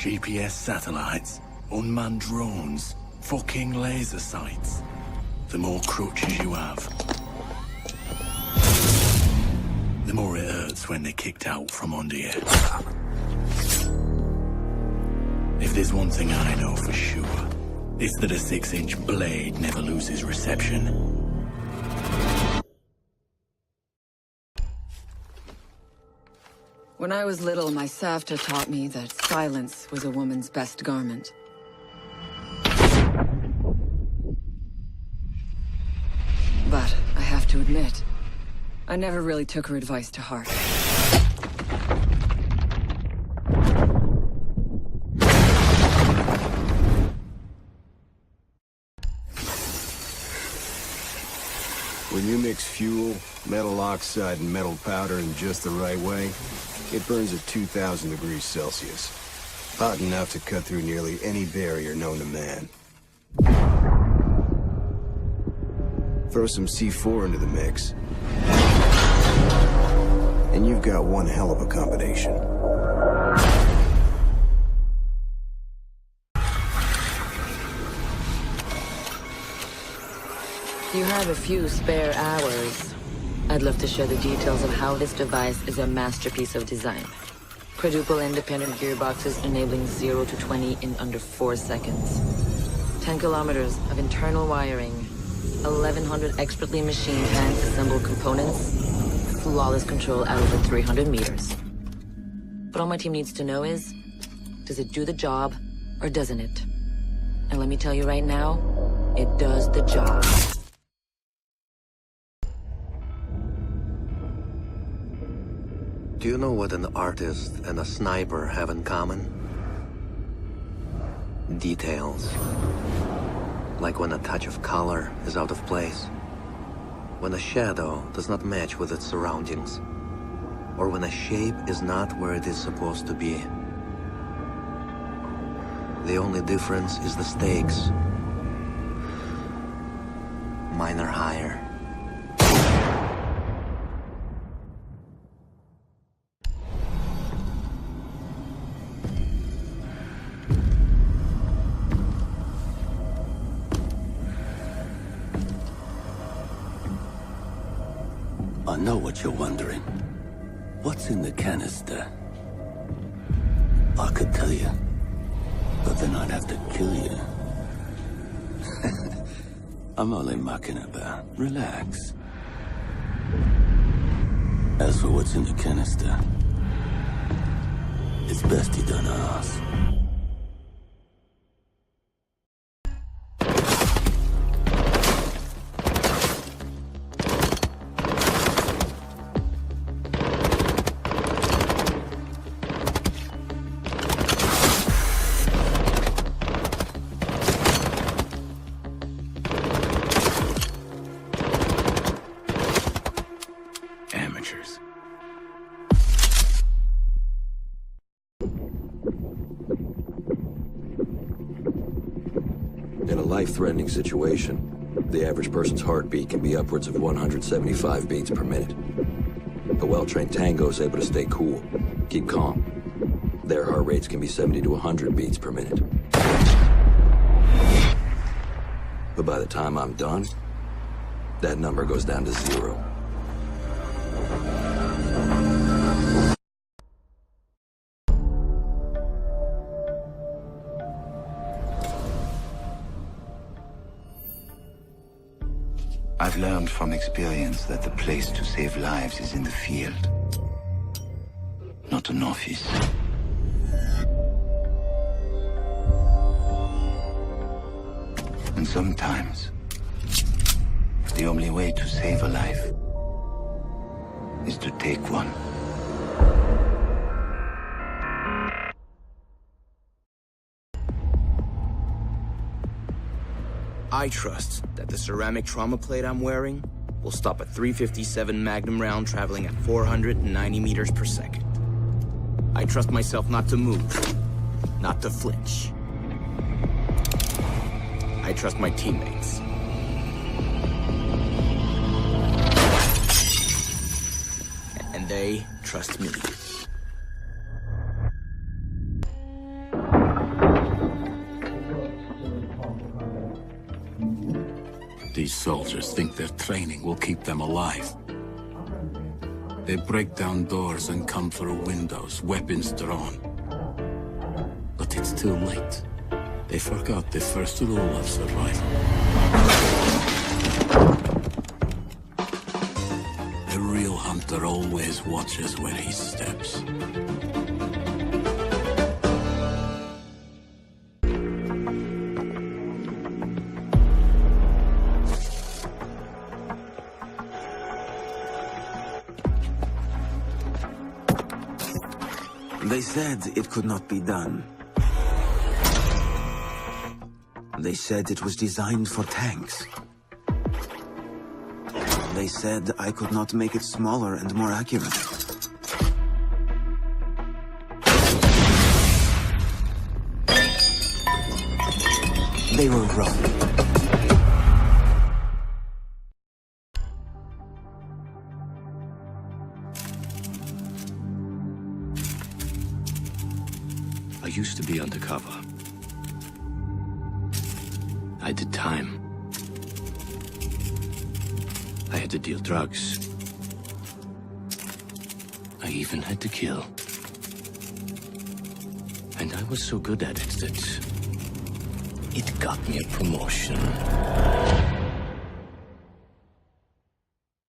GPS satellites, unmanned drones, fucking laser sights. The more crutches you have, the more it hurts when they're kicked out from under you. If there's one thing I know for sure, it's that a 6-inch blade never loses reception. When I was little, my Savta taught me that silence was a woman's best garment. But I have to admit, I never really took her advice to heart. When you mix fuel, metal oxide, and metal powder in just the right way, it burns at 2,000 degrees Celsius. Hot enough to cut through nearly any barrier known to man. Throw some C4 into the mix, and you've got one hell of a combination. If you have a few spare hours, I'd love to share the details of how this device is a masterpiece of design. Quadruple independent gearboxes enabling 0 to 20 in under 4 seconds. 10 kilometers of internal wiring, 1,100 expertly machined hand-assembled components, flawless control at over 300 meters. But all my team needs to know is, does it do the job or doesn't it? And let me tell you right now, it does the job. Do you know what an artist and a sniper have in common? Details. Like when a touch of color is out of place. When a shadow does not match with its surroundings. Or when a shape is not where it is supposed to be. The only difference is the stakes. Mine are higher. I know what you're wondering. What's in the canister? I could tell you, but then I'd have to kill you. I'm only mucking about. Relax. As for what's in the canister, it's best you don't ask. Amateurs. In a life-threatening situation, the average person's heartbeat can be upwards of 175 beats per minute. A well-trained tango is able to stay cool, keep calm. Their heart rates can be 70 to 100 beats per minute. But by the time I'm done, that number goes down to 0. I've learned from experience that the place to save lives is in the field, not an office. And sometimes, the only way to save a life is to take one. I trust that the ceramic trauma plate I'm wearing will stop a .357 Magnum round traveling at 490 meters per second. I trust myself not to move, not to flinch. I trust my teammates. And they trust me. These soldiers think their training will keep them alive. They break down doors and come through windows, weapons drawn. But it's too late. They forgot the first rule of survival. The real hunter always watches where he steps. They said it could not be done. They said it was designed for tanks. They said I could not make it smaller and more accurate. They were wrong. I used to be undercover. I did time. I had to deal drugs. I even had to kill. And I was so good at it that it got me a promotion.